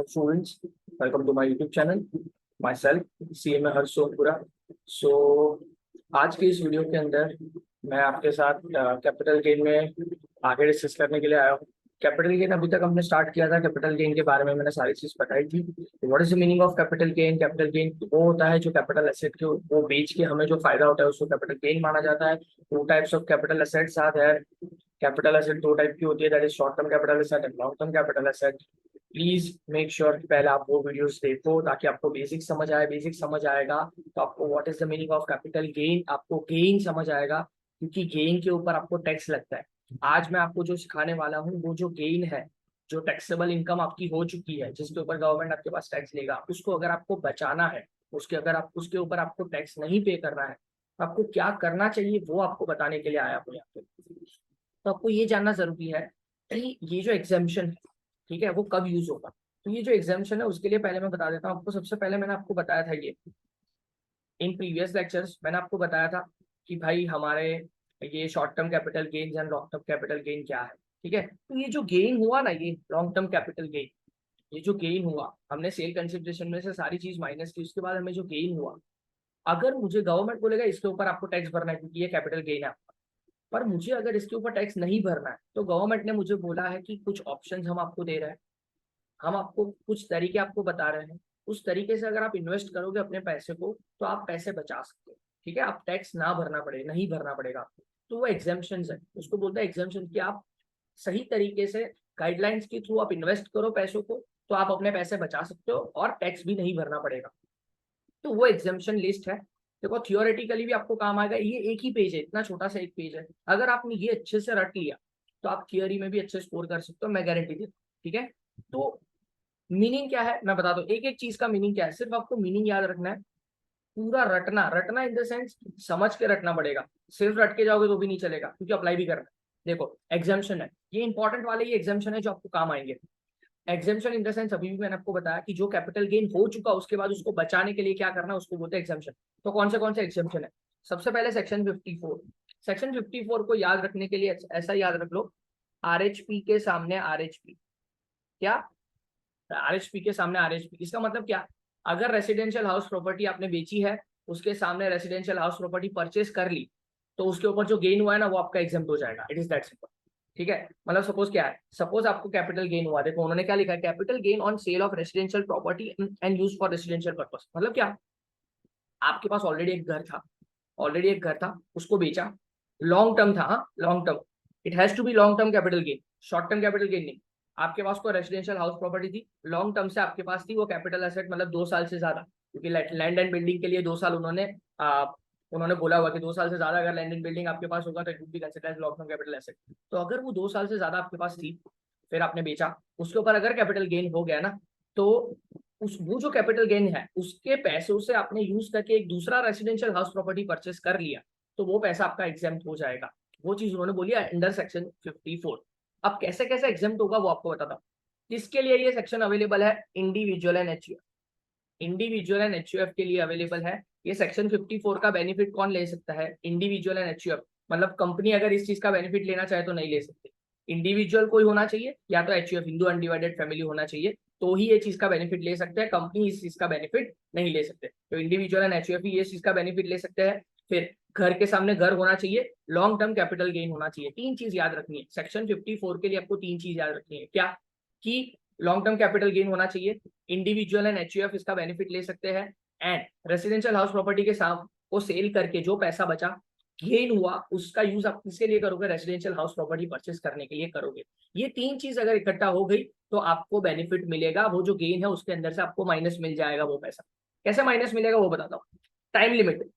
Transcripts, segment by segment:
Students, welcome to my YouTube channel. Myself, CMA Harsh Sonpura. So आज की इस video के अंदर मैं आपके साथ कैपिटल गेन में आगे डिस्कस करने के लिए आया हूँ. कैपिटल गेन अभी तक हमने स्टार्ट किया था. कैपिटल गेन के बारे में मैंने सारी चीज बताई थी. What is the meaning of capital gain? Capital gain वो होता है जो कैपिटल एसेट के वो बेच के हमें जो फायदा होता है उसको कैपिटल गेन माना जाता है. Two types of capital assets are there. Capital asset दो टाइप की होती है, that is short term capital asset and long term capital asset. Please make sure कि पहले आप वो वीडियोस देखो ताकि आपको बेसिक समझ आए. बेसिक समझ आएगा तो आपको what is the meaning of capital gain, आपको गेन समझ आएगा, क्योंकि गेन के ऊपर आपको टैक्स लगता है. आज मैं आपको जो सिखाने वाला हूँ वो जो गेन है, जो टैक्सेबल इनकम आपकी हो चुकी है, जिसके ऊपर गवर्नमेंट आपके पास टैक्स लेगा, उसको अगर आपको बचाना है, उसके ऊपर आपको टैक्स नहीं पे करना है, तो आपको क्या करना चाहिए वो आपको बताने के लिए आया हूँ यहाँ पे. तो आपको ये जानना जरूरी है कि ये जो एग्जाम्पशन है, ठीक है, वो कब यूज होगा. तो ये जो एग्जाम्पशन है उसके लिए पहले मैं बता देता हूँ आपको. सबसे पहले मैंने आपको बताया था, ये इन प्रीवियस लेक्चर्स मैंने आपको बताया था कि भाई हमारे ये short term capital gain and long term capital gain क्या है. ठीक है, तो ये जो गेन हुआ ना, ये लॉन्ग टर्म कैपिटल गेन, ये जो गेन हुआ, हमने सेल कंसिडरेशन में से सारी चीज माइनस की, उसके बाद हमें जो गेन हुआ, अगर मुझे गवर्नमेंट बोलेगा इसके ऊपर आपको टैक्स भरना है क्योंकि ये कैपिटल गेन है, पर मुझे अगर इसके ऊपर टैक्स नहीं भरना है, तो गवर्नमेंट ने मुझे बोला है कि कुछ ऑप्शंस हम आपको दे रहे हैं, हम आपको कुछ तरीके आपको बता रहे हैं. उस तरीके से अगर आप इन्वेस्ट करोगे अपने पैसे को तो आप पैसे बचा सकते हो. ठीक है, आप टैक्स ना भरना पड़े, नहीं भरना पड़ेगा आपको. तो वो एग्जाम्पशन है, उसको बोलते हैं एग्जाम्पशन, कि आप सही तरीके से गाइडलाइंस के थ्रू आप इन्वेस्ट करो पैसों को, तो आप अपने पैसे बचा सकते हो और टैक्स भी नहीं भरना पड़ेगा. तो वो एग्जाम्पशन लिस्ट है. देखो, थियोरेटिकली भी आपको काम आएगा. ये एक ही पेज है, इतना छोटा सा एक पेज है. अगर आपने ये अच्छे से रट लिया तो आप थियोरी में भी अच्छे स्कोर कर सकते हो, मैं गारंटी देता हूँ. ठीक है, तो मीनिंग क्या है मैं बता दूं. एक एक चीज का मीनिंग क्या है, सिर्फ आपको मीनिंग याद रखना है. पूरा रटना, रटना इन द सेंस समझ के रटना पड़ेगा. सिर्फ रट के जाओगे तो भी नहीं चलेगा, क्योंकि अप्लाई भी करना है. देखो, एग्जाम्पशन है, ये इंपॉर्टेंट वाले ये एग्जाम्पशन है जो आपको काम आएंगे. एग्जाम्पशन इन द सेंस, अभी भी मैंने आपको बताया कि जो कैपिटल गेन हो चुका उसके बाद उसको बचाने के लिए क्या करना है, उसको बोलते हैं एग्जाम्पशन. तो कौन से एग्जाम्पशन है? सबसे पहले सेक्शन 54. सेक्शन 54 को याद रखने के लिए ऐसा याद रख लो, आरएचपी के सामने आरएचपी. क्या? आरएचपी के सामने आरएचपी, इसका मतलब क्या? अगर रेसिडेंशियल हाउस प्रॉपर्टी आपने बेची है, उसके सामने रेसिडेंशियल हाउस प्रॉपर्टी परचेस कर ली, तो उसके ऊपर जो गेन हुआ है ना, वो आपका एग्जाम्प्ट हो जाएगा. It is that simple. ठीक है, मतलब सपोज क्या है, सपोज आपको कैपिटल गेन हुआ. देखो उन्होंने क्या लिखा है, capital gain on sale of residential property and use for residential purpose. मतलब क्या? आपके पास ऑलरेडी एक घर था, उसको बेचा. लॉन्ग टर्म था, हाँ long term. It has to be long term capital gain, short term capital gain नहीं. आपके पास कोई रेसिडेंशियल हाउस प्रॉपर्टी थी, लॉन्ग टर्म से आपके पास थी, वो कैपिटल एसेट मतलब 2 साल से ज्यादा, क्योंकि लैंड एंड बिल्डिंग के लिए 2 साल उन्होंने बोला हुआ कि 2 साल से ज्यादा अगर लैंड एंड बिल्डिंग आपके पास होगा तो it would be considered as long term capital asset. तो अगर वो 2 साल से ज्यादा आपके पास थी, फिर आपने बेचा, उसके ऊपर अगर कैपिटल गेन हो गया ना, तो उस वो जो कैपिटल गेन है उसके पैसों से आपने यूज करके एक दूसरा रेसिडेंशियल हाउस प्रॉपर्टी परचेस कर लिया, तो वो पैसा आपका एग्जाम्प्ट हो जाएगा. वो चीज उन्होंने बोली है अंडर सेक्शन 54. अब कैसे कैसे एग्जाम्प्ट होगा वो आपको बताता हूँ. किसके लिए ये सेक्शन अवेलेबल है? Individual and HUF. Individual and HUF के लिए अवेलेबल है ये सेक्शन 54 का. बेनिफिट कौन ले सकता है? Individual and HUF. मतलब कंपनी अगर इस चीज का बेनिफिट लेना चाहे तो नहीं ले सकते. इंडिविजुअल कोई होना चाहिए या तो एचयूएफ, हिंदू अनडिवाइडेड फैमिली होना चाहिए, तो ही ये चीज का बेनिफिट ले सकते हैं. कंपनी इस चीज का बेनिफिट नहीं ले सकते. तो इंडिविजुअल एंड एचयूएफ ही ये चीज का बेनिफिट ले सकते हैं. फिर घर के सामने घर होना चाहिए, लॉन्ग टर्म कैपिटल गेन होना चाहिए. तीन चीज याद रखनी है सेक्शन 54 के लिए. आपको तीन चीज याद रखनी है. क्या? कि लॉन्ग टर्म कैपिटल गेन होना चाहिए, इंडिविजुअल एंड एचयूएफ इसका बेनिफिट ले सकते हैं, एंड रेसिडेंशियल हाउस प्रॉपर्टी के साथ को सेल करके जो पैसा बचा, गेन हुआ, उसका यूज आप किसके लिए करोगे? रेसिडेंशियल हाउस प्रॉपर्टी परचेस करने के लिए करोगे. ये तीन चीज अगर इकट्ठा हो गई तो आपको बेनिफिट मिलेगा. वो जो गेन है उसके अंदर से आपको माइनस मिल जाएगा वो पैसा. कैसे माइनस मिलेगा वो बताता हूँ. Time limit.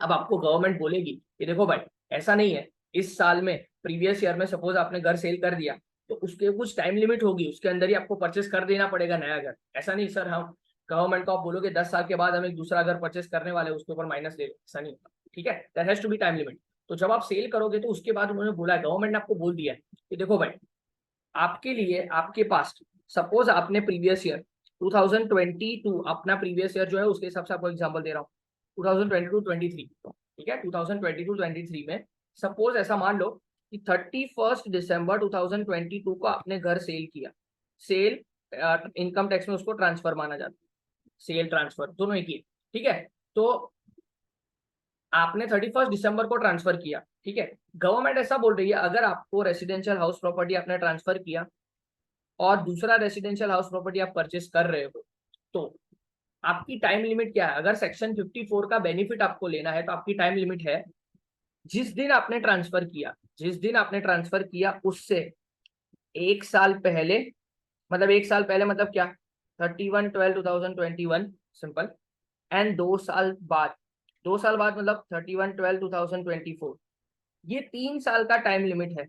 अब आपको गवर्नमेंट बोलेगी कि देखो भाई, ऐसा नहीं है, इस साल में प्रीवियस ईयर में सपोज आपने घर सेल कर दिया, तो उसके कुछ टाइम लिमिट होगी, उसके अंदर ही आपको परचेस कर देना पड़ेगा नया घर. ऐसा नहीं सर, हम गवर्नमेंट को आप बोलोगे 10 साल के बाद हम एक दूसरा घर परचेस करने वाले उसके ऊपर माइनस ले लो, ऐसा नहीं होता. ठीक है, there has to be time limit. तो जब आप सेल करोगे तो उसके बाद उन्होंने बोला है, गवर्नमेंट ने आपको बोल दिया है कि देखो भाई, आपके लिए आपके पास, सपोज आपने प्रीवियस ईयर 2022 अपना प्रीवियस ईयर जो है उसके हिसाब से आपको एग्जांपल दे रहा हूँ, 2022-23. ठीक है, 2022-23 में सपोज ऐसा मान लो कि 31 दिसंबर 2022 को आपने घर सेल किया. सेल इनकम टैक्स में उसको ट्रांसफर माना जाता है, सेल ट्रांसफर दोनों एक ही, ठीक है। तो आपने 31 दिसंबर को ट्रांसफर किया, ठीक है। गवर्नमेंट ऐसा बोल रही है अगर आपको रेसिडेंशियल हाउस प्रॉपर्टी आपने ट्रांसफर किया और दूसरा रेसिडेंशियल हाउस प्रॉपर्टी आप परचेस कर रहे हो, तो आपकी टाइम लिमिट क्या है? अगर सेक्शन 54 का बेनिफिट आपको लेना है तो आपकी टाइम लिमिट है जिस दिन आपने ट्रांसफर किया, जिस दिन आपने ट्रांसफर किया उससे 1 साल पहले, मतलब 1 साल पहले मतलब क्या, 31/12/2021 सिंपल, एंड 2 साल बाद, 2 साल बाद मतलब 31/12/2024। ये 3 साल का टाइम लिमिट है,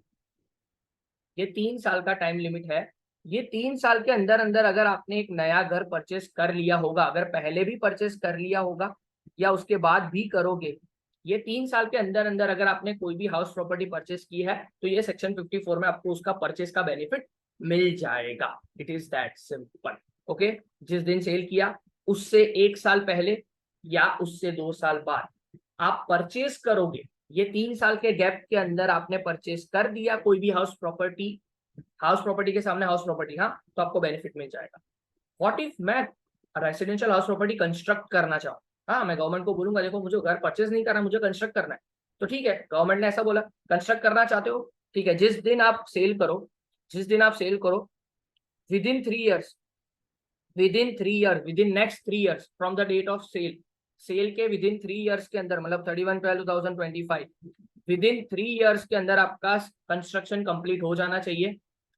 ये 3 साल का टाइम लिमिट है। ये 3 साल के अंदर अंदर अगर आपने एक नया घर परचेस कर लिया होगा, अगर पहले भी परचेस कर लिया होगा या उसके बाद भी करोगे, ये 3 साल के अंदर अंदर अगर आपने कोई भी हाउस प्रॉपर्टी परचेस की है तो ये सेक्शन 54 में आपको उसका परचेस का बेनिफिट मिल जाएगा। It is that simple. Okay, जिस दिन सेल किया उससे 1 साल पहले या उससे 2 साल बाद आप परचेस करोगे, ये 3 साल के गैप के अंदर आपने परचेस कर दिया कोई भी हाउस प्रॉपर्टी, हाउस प्रॉपर्टी के सामने हाउस प्रॉपर्टी, हाँ, तो आपको बेनिफिट मिल जाएगा। व्हाट इफ मैं रेसिडेंशियल हाउस प्रॉपर्टी कंस्ट्रक्ट करना चाहूँ, हाँ, मैं गवर्नमेंट को बोलूंगा देखो मुझे घर परचेज नहीं करना, मुझे कंस्ट्रक्ट करना है, तो ठीक है, गवर्नमेंट ने ऐसा बोला कंस्ट्रक्ट करना चाहते हो, ठीक है, जिस दिन आप सेल करो, जिस दिन आप सेल करो, within 3 years, within next 3 years from the date of sale, sale के विद इन 3 ईयर्स के अंदर, मतलब 31/12/2025, विद इन 3 ईयर्स के अंदर आपका कंस्ट्रक्शन कंप्लीट हो जाना चाहिए।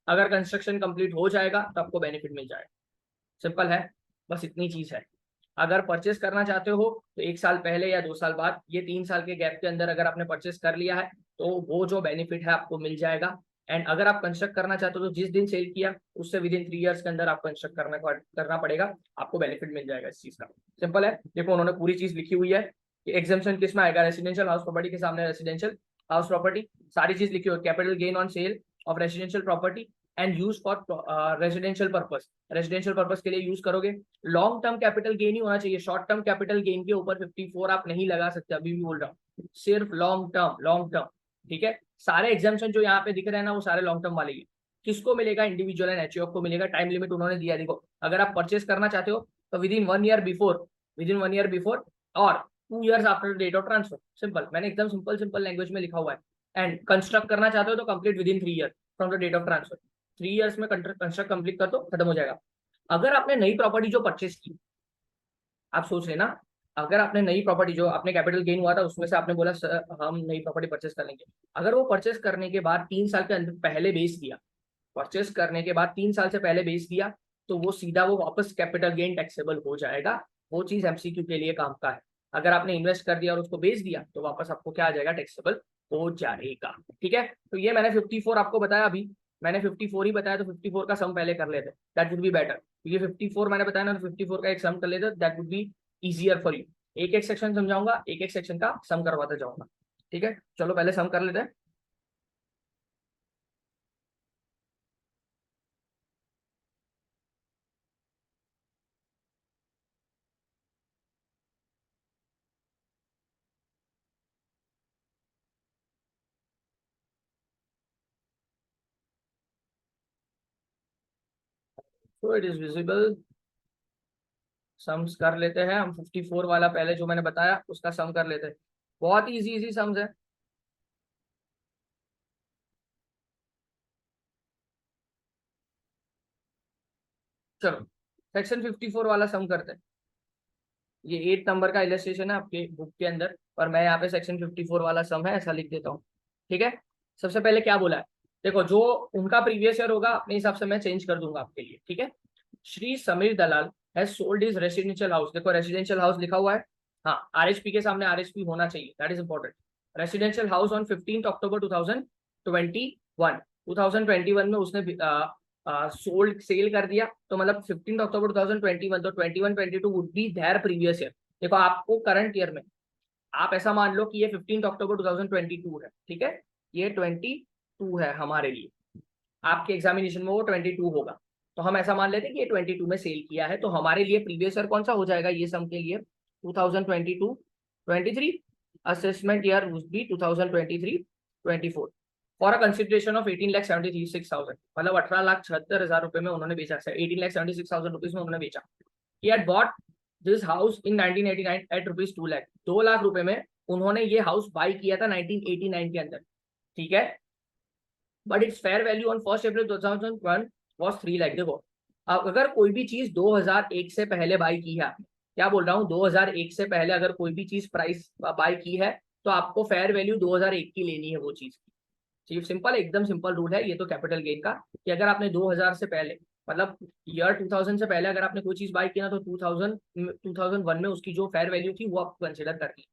अगर कंस्ट्रक्शन कंप्लीट हो जाएगा तो आपको बेनिफिट मिल जाएगा। सिंपल है, बस इतनी चीज है। अगर परचेस करना चाहते हो तो 1 साल पहले या 2 साल बाद, ये 3 साल के गैप के अंदर अगर आपने परचेस कर लिया है तो वो जो बेनिफिट है आपको मिल जाएगा। एंड अगर आप कंस्ट्रक्ट करना चाहते हो तो जिस दिन सेल किया उससे विद इन 3 ईयर्स के अंदर आप कंस्ट्रक्ट करना पड़ेगा, आपको बेनिफिट मिल जाएगा इस चीज का। सिंपल है, देखो उन्होंने पूरी चीज लिखी हुई है कि एग्जाम्पशन किस में आएगा, रेसिडेंशियल हाउस प्रॉपर्टी के सामने रेसिडेंशियल हाउस प्रॉपर्टी, सारी चीज लिखी हुई है, capital gain on sale of residential property and use for residential purpose, residential purpose के लिए यूज करोगे। लॉन्ग टर्म कैपिटल गेन ही होना चाहिए, शॉर्ट टर्म कैपिटल गेन के ऊपर 54 आप नहीं लगा सकते, अभी भी बोल रहा हूँ, सिर्फ लॉन्ग टर्म, लॉन्ग टर्म, ठीक है। सारे एग्जाम्पशन जो यहाँ पे दिख रहे हैं ना वो सारे लॉन्ग टर्म वाले ही। किसको मिलेगा? इंडिविजुअल एंड एचओएफ को मिलेगा। टाइम लिमिट उन्होंने दिया, देखो अगर आप परचेस करना चाहते हो तो within 1 year before, within 1 year before और 2 years after the date of transfer. Simple, मैंने एकदम सिंपल लैंग्वेज में लिखा हुआ है। एंड कंस्ट्रक्ट करना चाहते हो तो complete within 3 year from the date of transfer, 3 years में कंस्ट्रक्ट कंप्लीट कर दो, खत्म हो जाएगा। अगर आपने नई प्रॉपर्टी जो परचेस की, आप सोच लेना, अगर आपने नई प्रॉपर्टी जो आपने कैपिटल गेन हुआ था उसमें से आपने बोला सर हम नई प्रॉपर्टी परचेस कर लेंगे, अगर वो परचेस करने के बाद 3 साल के अंदर पहले बेच दिया, परचेस करने के बाद 3 साल से पहले बेच दिया, तो वो सीधा वो वापस कैपिटल गेन टैक्सेबल हो जाएगा। वो चीज एमसीक्यू के लिए काम का है। अगर आपने इन्वेस्ट कर दिया और उसको बेच दिया तो वापस आपको क्या आ जाएगा, टैक्सेबल हो जाएगा। ठीक है, तो ये मैंने 54 आपको बताया, अभी मैंने 54 ही बताया, तो 54 का सम पहले कर लेते, दैट वुड बी बेटर। ये 54 मैंने बताया ना, 54 का एक सम कर लेते, that would be easier for you. एक एक सेक्शन समझाऊंगा, एक एक सेक्शन का सम करवाते जाऊंगा। ठीक है, चलो पहले सम कर लेते हैं। तो इट इज विजिबल, सम्स कर लेते हैं हम। 54 वाला पहले जो मैंने बताया उसका सम कर लेते हैं, बहुत ही इजी इजी सम्स है। चलो सेक्शन 54 वाला सम करते हैं। ये 8 नंबर का इलस्ट्रेशन है आपके बुक के अंदर, और मैं यहाँ पे सेक्शन 54 वाला सम है ऐसा लिख देता हूँ। ठीक है, सबसे पहले क्या बोला है, देखो जो उनका प्रीवियस ईयर होगा अपने हिसाब से मैं चेंज कर दूंगा आपके लिए। ठीक है, Shri Sameer Dalal has sold his residential house, देखो रेसिडेंशियल हाउस लिखा हुआ है, हाँ, आरएचपी के सामने आरएचपी होना चाहिए, that is important. Residential house on 15 अक्टूबर 2021, 2021 में उसने सोल्ड सेल कर दिया, तो मतलब 15 अक्टूबर 2021, तो 21-22 would be there previous year. देखो आपको करंट ईयर में, आप ऐसा मान लो कि ये 15 अक्टूबर 2022 है, ठीक है, ये 22 है हमारे लिए, आपके एग्जामिनेशन में वो 22 होगा, तो हम ऐसा मान लेते हैं कि ये 22 में सेल किया है, तो हमारे लिए प्रीवियस ईयर कौन सा हो जाएगा, ये सम के लिए 2022-23, assessment year would be 2023-24। For a consideration of 18,76,000, मतलब 18,76,000 रुपए में उन्होंने बेचा। 18,76,000 रुपीज में उन्होंने बेचा। He had bought this house in 1989 at rupees 2 lakh, 2 lakh रुपए में उन्होंने ये हाउस बाई किया था 1989 के अंदर, ठीक है। But it's fair value on 1 April 2001 was 3 lakh. देखो अब अगर कोई भी चीज 2001 से पहले बाई की है, क्या बोल रहा हूँ, 2001 से पहले अगर कोई भी चीज प्राइस बाई की है तो आपको फेयर वैल्यू 2001 की लेनी है वो चीज की। चीफ सिंपल, एकदम सिंपल रूल है ये तो कैपिटल गेन का, कि अगर आपने 2000 से पहले मतलब ईयर 2000 से पहले अगर आपने कोई चीज बाई किया तो 2001 में उसकी जो फेयर वैल्यू थी वो आप कंसिडर करती।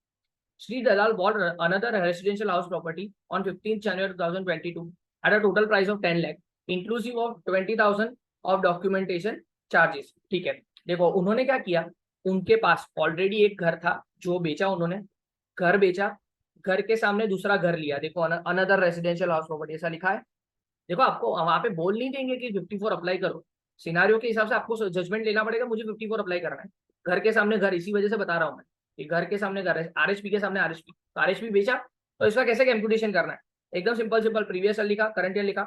Shri Dalal bought another residential house property on 15th January 2022 at a total price of 10 lakh inclusive of 20,000 of documentation charges, ठीक है। देखो उन्होंने क्या किया, उनके पास ऑलरेडी एक घर था जो बेचा उन्होंने, घर बेचा, घर के सामने दूसरा घर लिया। देखो अनदर रेसिडेंशियल हाउस प्रॉपर्टी ऐसा लिखा है। देखो आपको वहां पे बोल नहीं देंगे कि 54 अप्लाई करो, सिनारियो के हिसाब से आपको जजमेंट लेना पड़ेगा, मुझे 54 अप्लाई करना है। घर के सामने घर, इसी वजह से बता रहा हूँ मैं कि घर के सामने घर है, आरएचपी के सामने आरएचपी, तो आरएचपी बेचा तो इसका कैसे कैलकुलेशन करना है, एकदम सिंपल सिंपल, प्रीवियस ईयर लिखा, करंट ईयर लिखा,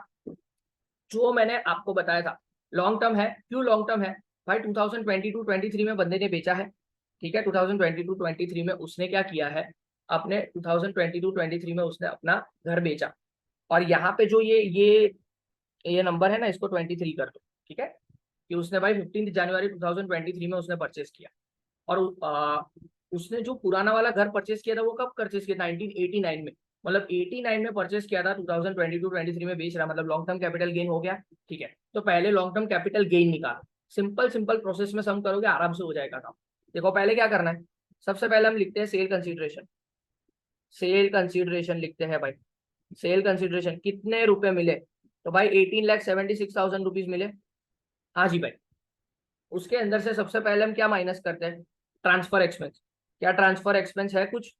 जो मैंने आपको बताया था। लॉन्ग टर्म है, क्यों लॉन्ग टर्म है भाई, 2022-23 में बंदे ने बेचा है, ठीक है। 2022-23 में उसने क्या किया है, अपने 2022-23 में उसने अपना घर बेचा, और यहाँ पे जो ये नंबर है ना, इसको 23 कर दो, ठीक है, कि उसने भाई 15 जनवरी 2023 में उसने परचेस किया। और उसने जो पुराना वाला घर परचेस किया था वो कब परचेस किया था, 1989 में, मतलब 89 में परचेस किया था, 2022-23 में बेच रहा, मतलब लॉन्ग टर्म कैपिटल गेन हो गया, ठीक है। तो पहले लॉन्ग टर्म कैपिटल गेन निकालो, सिंपल सिंपल प्रोसेस में सम करोगे आराम से हो जाएगा काम। देखो पहले क्या करना है, सबसे पहले हम लिखते हैं सेल कंसिडरेशन, सेल कंसिडरेशन लिखते हैं भाई। सेल कंसिडरेशन कितने रुपए मिले, तो भाई 18,76,000 रुपीज मिले, हाँ जी भाई। उसके अंदर से सबसे पहले हम क्या माइनस करते हैं, ट्रांसफर एक्सपेंस। क्या ट्रांसफर एक्सपेंस है, कुछ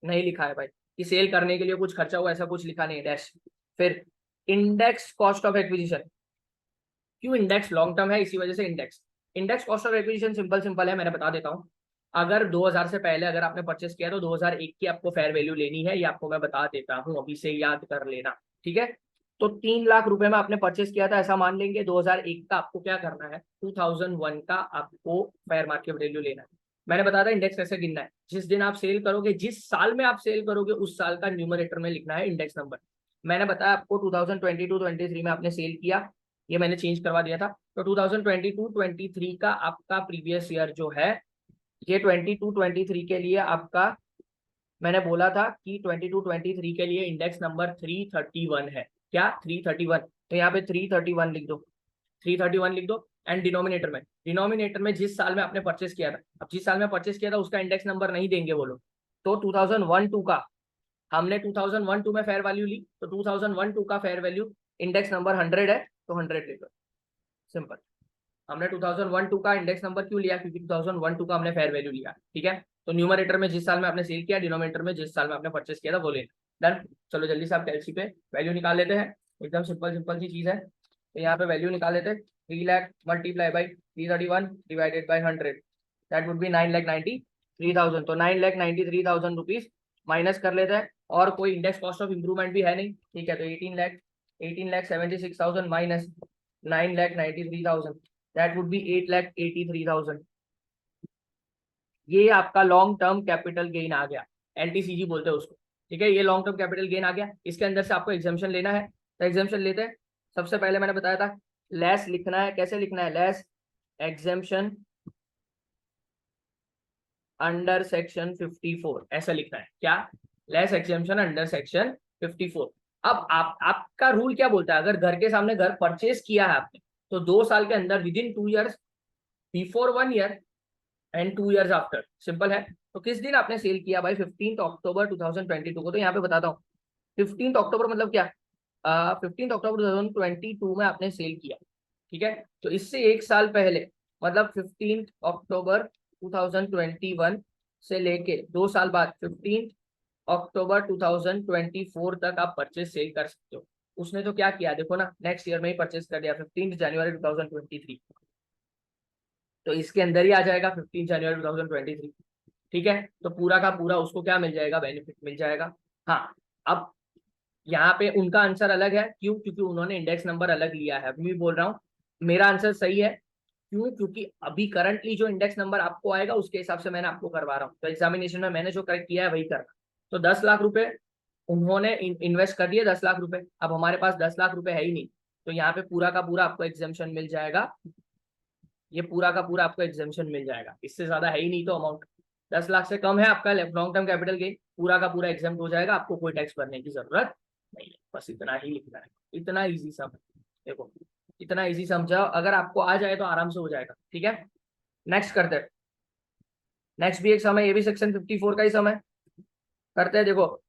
नहीं लिखा है भाई, कि सेल करने के लिए कुछ खर्चा हुआ ऐसा कुछ लिखा नहीं है, डैश। फिर इंडेक्स कॉस्ट ऑफ एक्विजिशन, क्यों इंडेक्स लॉन्ग टर्म है इसी वजह से index. Index cost of acquisition simple simple है, मैंने बता देता हूँ। अगर 2000 से पहले अगर आपने परचेस किया तो 2001 की आपको फेयर वैल्यू लेनी है, ये आपको मैं बता देता हूँ, अभी से याद कर लेना, ठीक है। तो 3 लाख रुपए में आपने परचेस किया था ऐसा मान लेंगे, 2001 का आपको क्या करना है, 2001 का आपको फेयर मार्केट वैल्यू लेना है। मैंने बताया था इंडेक्स कैसे गिनना है, जिस दिन आप सेल करोगे, जिस साल में आप सेल करोगे उस साल का न्यूमरेटर में लिखना है इंडेक्स नंबर। मैंने बताया आपको 2022-23 में आपने सेल किया, ये मैंने चेंज करवा दिया था, तो 2022-23 का आपका प्रीवियस ईयर जो है, ये 22-23 के लिए आपका, मैंने बोला था कि 22-23 के लिए इंडेक्स नंबर 331 है, क्या 331, तो यहाँ पे 331 लिख दो, 331 लिख दो। एंड डिनोमिनेटर में जिस साल में आपने परचेस किया था, अब जिस साल में परचेस किया था उसका इंडेक्स नंबर नहीं देंगे वो लोग, तो 2001-2 का, हमने 2001-2 में फेयर वैल्यू ली, तो 2001-2 का फेयर वैल्यू इंडेक्स नंबर 100 है, तो 100 लिख दो, सिंपल। हमने 2001-2 का इंडेक्स नंबर क्यों लिया, क्योंकि 2001-2 का हमने फेयर वैल्यू लिया, ठीक है। तो न्यूमरेटर में जिस साल में आपने सेल किया, डिनोमिनेटर में जिस साल में आपने परचेस किया था वो लेना, डन। चलो जल्दी से आप कैलसी पे वैल्यू निकाल लेते हैं, एकदम सिंपल सिंपल सी चीज है। तो यहाँ पे वैल्यू निकाल लेते हैं, 3 lakh multiply by 331 divided by 100, that would be 9,93,000। तो 9,93,000 रुपीज माइनस कर लेते हैं, और कोई इंडेक्स कॉस्ट ऑफ इंप्रूवमेंट भी है नहीं, ठीक है। तो 18,76,000 माइनस 9,93,000, दैट वुड बी 8,83,000। ये आपका लॉन्ग टर्म कैपिटल गेन आ गया, एलटीसीजी बोलते हैं उसको, ठीक है। ये लॉन्ग टर्म कैपिटल गेन आ गया, इसके अंदर से आपको एग्जाम्पशन लेना है, तो एग्जाम्पशन लेते हैं। सबसे पहले मैंने बताया था लेस लिखना है, कैसे लिखना है, लेस एग्जाम्पशन अंडर सेक्शन 54, ऐसा लिखना है, क्या, लेस एग्जाम्पशन अंडर सेक्शन 54। अब आपका रूल क्या बोलता है, अगर घर के सामने घर परचेज किया है आपने, तो 2 साल के अंदर, with in 2 years, before 1 year and 2 years after, simple है। तो किस दिन आपने सेल किया भाई, 15 अक्टूबर 2022 को, तो यहाँ पे बताता हूँ 15 अक्टूबर मतलब क्या, 15 अक्टूबर 2022 में आपने सेल किया, ठीक है। तो इससे 1 साल पहले, मतलब 15 अक्टूबर 2021 से लेके 2 साल बाद 15 अक्टूबर 2024 तक आप परचेज सेल कर सकते हो। उसने तो क्या किया देखो ना, नेक्स्ट ईयर में ही परचेज कर दिया, 15 जनवरी 2023, तो इसके अंदर ही आ जाएगा 15 जनवरी 2023, ठीक है। तो पूरा का पूरा उसको क्या मिल जाएगा, बेनिफिट मिल जाएगा। हाँ, अब यहाँ पे उनका आंसर अलग है, क्यों? क्योंकि उन्होंने इंडेक्स नंबर अलग लिया है। अभी भी बोल रहा हूँ मेरा आंसर सही है, क्यों? क्योंकि अभी करंटली जो इंडेक्स नंबर आपको आएगा उसके हिसाब से मैंने आपको करवा रहा हूँ, तो एग्जामिनेशन में मैंने जो करेक्ट किया है वही करना। तो 10 लाख रुपए उन्होंने इन्वेस्ट कर दिए, 10 लाख रुपए। अब हमारे पास 10 लाख रुपए है ही नहीं, तो यहाँ पे पूरा का पूरा आपको एग्जामेशन मिल जाएगा, ये पूरा का पूरा आपको एग्जामेशन मिल जाएगा। इससे ज्यादा है ही नहीं, तो अमाउंट 10 लाख से कम है आपका लॉन्ग टर्म कैपिटल गेन, पूरा का पूरा एग्जाम हो जाएगा, आपको कोई टैक्स भरने की जरूरत नहीं है। बस इतना ही लिखना है, इतना इजी सम। देखो इतना इजी समझाओ, अगर आपको आ जाए तो आराम से हो जाएगा। ठीक है, नेक्स्ट करते हैं। नेक्स्ट भी एक सम है, ये भी सेक्शन 54 का ही सम है, करते हैं। देखो,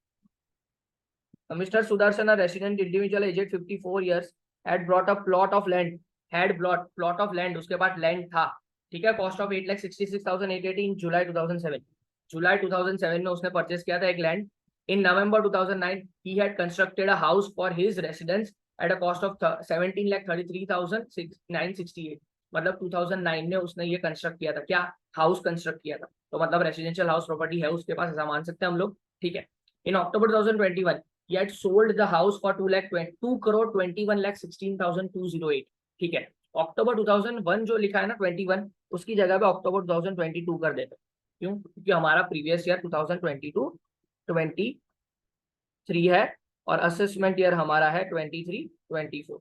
mister Sudarshan, resident individual aged 54 years, had brought a plot of land, had brought plot of land, उसके बाद लैंड था, ठीक है, कॉस्ट ऑफ 8,66,880 इन जुलाई 2007। जुलाई 2007 में उसने परचेस किया था एक land. In November 2009 he had constructed a house for his residence at a cost of 17,33,968। मतलब 2009 में उसने ये कंस्ट्रक्ट किया था, क्या? हाउस कंस्ट्रक्ट किया था। तो मतलब रेसिडेंशियल हाउस प्रॉपर्टी है उसके पास, ऐसा मान सकते हैं हम लोग। ठीक है, इन अक्टूबर 2021 he had sold the house for 2,21,16,208। ठीक है, अक्टूबर 2001 जो लिखा है ना 21, उसकी जगह पे अक्टूबर 2022 कर देते। क्यों? क्योंकि हमारा प्रीवियस ईयर 2022 23 है, और असेसमेंट ईयर हमारा है 23 24।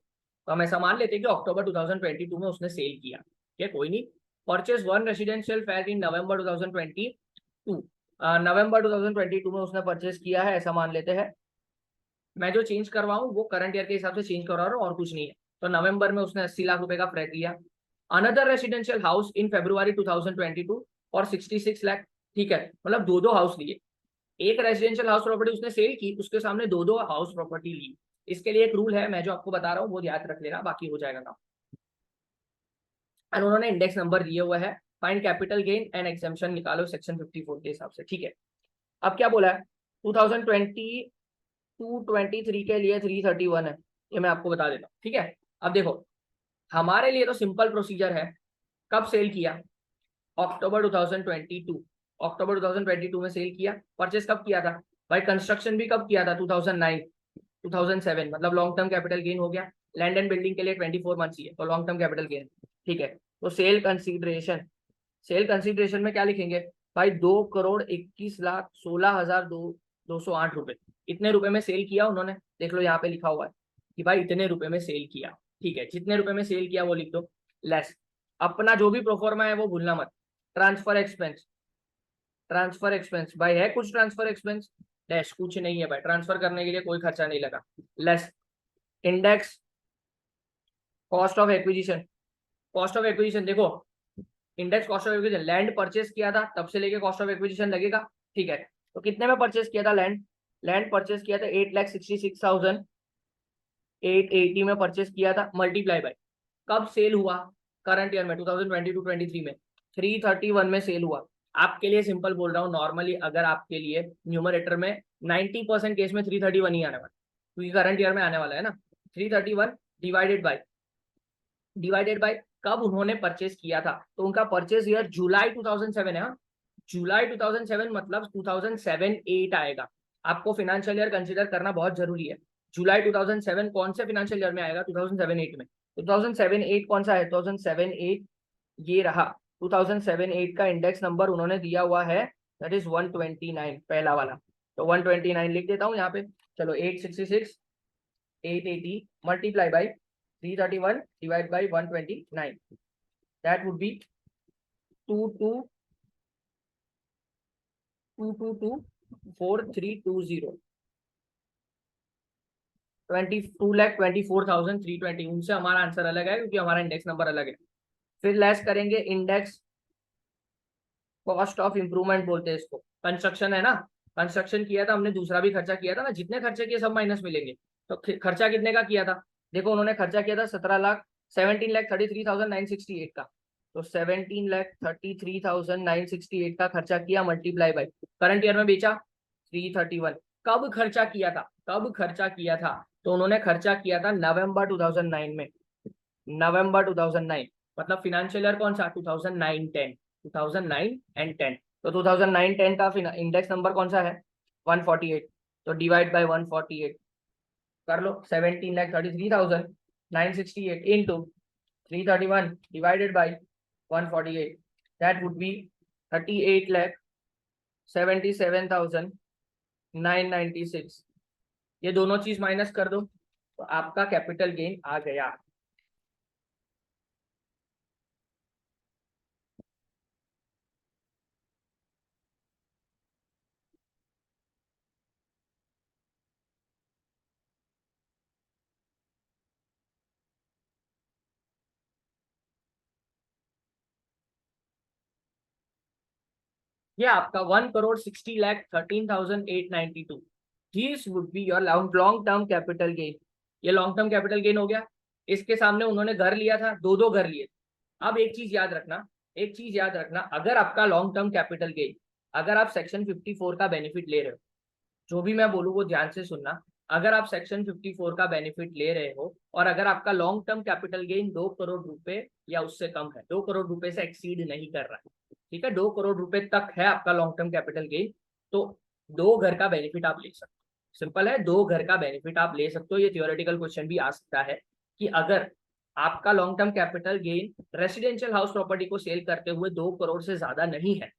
तो हम ऐसा मान लेते हैं कि अक्टूबर 2022 में उसने सेल किया। ठीक है, कोई नहीं। Purchase one residential flat in November 2022, November 2022 में उसने परचेज किया है, ऐसा मान लेते हैं। मैं जो चेंज करवाऊं वो करंट ईयर के हिसाब से चेंज करवा रहा हूँ, और कुछ नहीं है। तो नवंबर में उसने 80 लाख रुपए का फ्लैट लिया। अनदर रेसिडेंशियल हाउस इन फरवरी 2022 और 66 लाख। ठीक है, मतलब दो दो हाउस लिए। एक रेसिडेंशियल हाउस प्रॉपर्टी उसने सेल की, उसके सामने दो दो हाउस प्रॉपर्टी ली। इसके लिए एक रूल है, मैं जो आपको बता रहा हूँ वो याद रख लेना, बाकी हो जाएगा काम। एंड उन्होंने इंडेक्स नंबर दिए हुआ है। Find capital gain and exemption निकालो सेक्शन 54 के हिसाब से। ठीक है, अब क्या बोला है? 2022-23 के लिए 331 है, ये मैं आपको बता देता हूँ। ठीक है, अब देखो हमारे लिए तो सिंपल प्रोसीजर है। कब सेल किया? अक्टूबर 2022। अक्टूबर 2022 में सेल किया। परचेस कब किया था भाई? कंस्ट्रक्शन भी कब किया था? 2009 2007, मतलब लॉन्ग टर्म कैपिटल गेन हो गया। लैंड एंड बिल्डिंग के लिए 24 मंथ चाहिए, तो लॉन्ग टर्म कैपिटल गेन। ठीक है, तो सेल कंसीडरेशन, सेल कंसीडरेशन में क्या लिखेंगे भाई? 2,21,16,208 रुपए। इतने रुपए में सेल किया उन्होंने, देख लो यहाँ पे लिखा हुआ है कि भाई इतने रुपए में सेल किया। ठीक है, जितने रुपए में सेल किया वो लिख दो, लेस अपना जो भी प्रोफॉर्मा है वो भूलना मत। ट्रांसफर एक्सपेंस, ट्रांसफर एक्सपेंस भाई है कुछ ट्रांसफर एक्सपेंस? डैश कुछ नहीं है भाई, ट्रांसफर करने के लिए कोई खर्चा नहीं लगा। Less index cost of acquisition. Cost of acquisition देखो, index cost of acquisition, land purchase किया था तब से लेके कॉस्ट ऑफ एक्विजिशन लगेगा। ठीक है, तो कितने में परचेस किया था लैंड? लैंड परचेस किया था 8,66,880 में परचेस किया था, मल्टीप्लाई बाय कब सेल हुआ? करंट ईयर में 2022-23 में 331 में सेल हुआ। आपके लिए सिंपल बोल रहा हूँ, नॉर्मली अगर आपके लिए न्यूमरेटर में 90% केस में 331 ही आने वाला, क्योंकि करंट ईयर में आने वाला है ना। 331 डिवाइडेड बाय कब उन्होंने परचेस किया था, तो उनका परचेस ईयर जुलाई 2007 है। जुलाई 2007 मतलब 2007-8 आएगा। आपको फाइनेंशियल ईयर कंसीडर करना बहुत जरूरी है। जुलाई 2007 कौन से फाइनेंशियल ईयर में आएगा? 2007-8 में। 2007-8 कौन सा है? 2007-8 ये रहा। 2007-8 का इंडेक्स नंबर उन्होंने दिया हुआ है, दैट इज 129, पहला वाला। तो 129 लिख देता हूँ यहाँ पे। चलो 866,880 multiply by 331 divide by 129, that would be 2,4320, 22,24,320। उनसे हमारा आंसर अलग है क्योंकि हमारा इंडेक्स नंबर अलग है। फिर लेस करेंगे इंडेक्स कॉस्ट ऑफ इंप्रूवमेंट बोलते हैं इसको। कंस्ट्रक्शन है ना, कंस्ट्रक्शन किया था हमने, दूसरा भी खर्चा किया था ना, जितने खर्चे किए सब माइनस मिलेंगे। तो खर्चा कितने का किया था? देखो उन्होंने खर्चा किया था 17,33,968 का। तो 17,33,968 का खर्चा किया, मल्टीप्लाई बाई करंट ईयर में बेचा 331। कब खर्चा किया था? कब खर्चा किया था? तो उन्होंने खर्चा किया था नवंबर 2009 में। नवंबर 2009 मतलब फिनेंशियल ईयर कौन सा? 2009-10, 2009 एंड 10। तो 2009-10 का इंडेक्स नंबर कौन सा है? 148। तो डिवाइड बाय 148, कर लो 17,33,968 into 331 divided by 148, that would be 38,77,996। ये दोनों चीज माइनस कर दो तो आपका कैपिटल गेन आ गया। ये आपका 1,60,13,892, this would be your long term capital gain. ये लॉन्ग टर्म कैपिटल गेन हो गया। इसके सामने उन्होंने घर लिया था, दो घर लिए थे। अब एक चीज याद रखना, अगर आपका लॉन्ग टर्म कैपिटल गेन, अगर आप सेक्शन 54 का बेनिफिट ले रहे हो, जो भी मैं बोलूँ वो ध्यान से सुनना, अगर आप सेक्शन 54 का बेनिफिट ले रहे हो और अगर आपका long term capital gain 2 crore रुपए या उससे कम है, 2 करोड़ रुपए से एक्सीड नहीं कर रहा है, ठीक है, 2 करोड़ रुपए तक है आपका लॉन्ग टर्म कैपिटल गेन, तो 2 घर का बेनिफिट आप ले सकते हो। सिंपल है, 2 घर का बेनिफिट आप ले सकते हो। ये थियोरेटिकल क्वेश्चन भी आ सकता है कि अगर आपका long term capital gain residential house property को सेल करते हुए 2 करोड़ से ज्यादा नहीं है,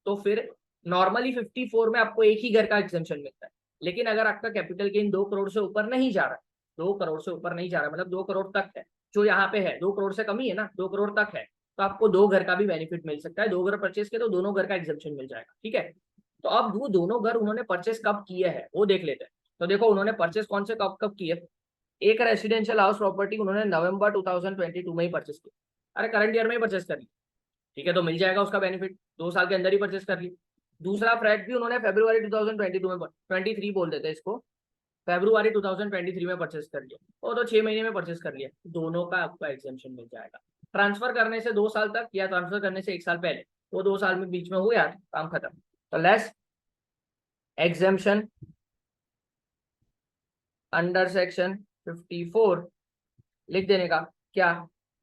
तो फिर नॉर्मली 54 में आपको एक ही घर का एग्जेम्पशन मिलता है। लेकिन अगर आपका कैपिटल गेन 2 करोड़ से ऊपर नहीं जा रहा, 2 करोड़ से ऊपर नहीं जा रहा, मतलब 2 करोड़ तक है, जो यहाँ पे है 2 करोड़ से कम ही है ना, 2 करोड़ तक है, तो आपको 2 घर का भी बेनिफिट मिल सकता है। 2 घर परचेस के तो दोनों घर का एग्जेम्पशन मिल जाएगा, ठीक है। तो अब वो दोनों घर उन्होंने परचेस कब किए हैं वो देख लेते हैं। तो देखो उन्होंने परचेस कौन से कब कब किए। एक रेसिडेंशियल हाउस प्रॉपर्टी उन्होंने नवंबर 2022 में ही परचेस की, अरे करंट ईयर में ही परचेस कर ली, ठीक है, तो मिल जाएगा उसका बेनिफिट, 2 साल के अंदर ही परचेस कर ली। दूसरा फ्लैट भी उन्होंने फरवरी 2022 में 23 बोल देते हैं इसको, फरवरी 2023 में परचेस कर लिया, वो तो 6 महीने में परचेस कर लिया, दोनों का आपका एग्जेम्पशन मिल जाएगा। ट्रांसफर करने से 2 साल तक या ट्रांसफर करने से 1 साल पहले, वो 2 साल में बीच में हो यार, काम खत्म। तो लेस एग्जेम्पशन अंडर सेक्शन 54 लिख देने का, क्या,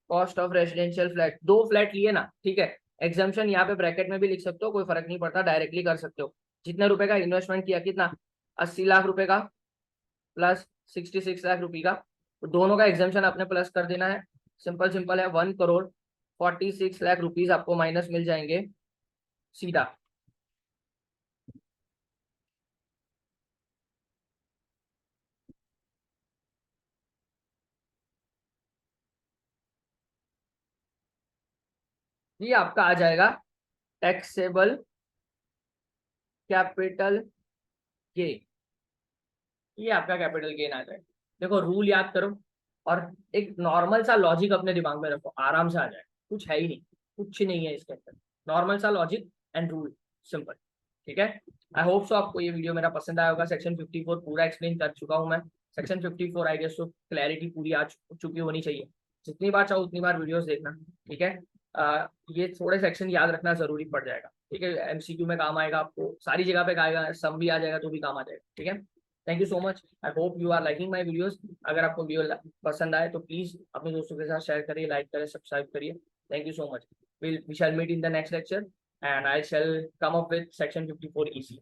cost of residential flat, 2 flat लिए ना, ठीक है, एग्जाम्पशन यहाँ पे ब्रैकेट में भी लिख सकते हो, कोई फर्क नहीं पड़ता, डायरेक्टली कर सकते हो। जितने रुपए का इन्वेस्टमेंट किया, कितना, 80 लाख रुपए का प्लस 66 लाख रुपए का, तो दोनों का एग्जाम्पशन आपने प्लस कर देना है। सिंपल सिंपल है, 1 करोड़ 46 लाख रुपीज आपको माइनस मिल जाएंगे सीधा। ये आपका आ जाएगा टैक्सेबल कैपिटल गेन, ये आपका कैपिटल गेन आ जाएगा। देखो रूल याद करो और एक नॉर्मल सा लॉजिक अपने दिमाग में रखो, आराम से आ जाएगा, कुछ है ही नहीं, कुछ नहीं है इसके अंदर, नॉर्मल सा लॉजिक एंड रूल, सिंपल, ठीक है। आई होप सो आपको ये वीडियो मेरा पसंद आया होगा। सेक्शन 54 पूरा एक्सप्लेन कर चुका हूँ मैं। सेक्शन 54 आई गेस तो क्लैरिटी पूरी आ चुकी होनी चाहिए। जितनी बार चाहो उतनी बार वीडियोस देखना, ठीक है। ये थोड़े सेक्शन याद रखना जरूरी पड़ जाएगा, ठीक है, एमसीक्यू में काम आएगा, आपको सारी जगह पे आएगा, सम भी आ जाएगा तो भी काम आ जाएगा, ठीक है। Thank you so much, I hope you are liking my videos. अगर आपको वीडियो पसंद आए तो प्लीज अपने दोस्तों के साथ शेयर करिए, लाइक करें, सब्सक्राइब करिए। Thank you so much, we shall meet in the next lecture and I shall come up with section 54 easy.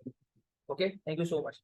Okay, thank you so much.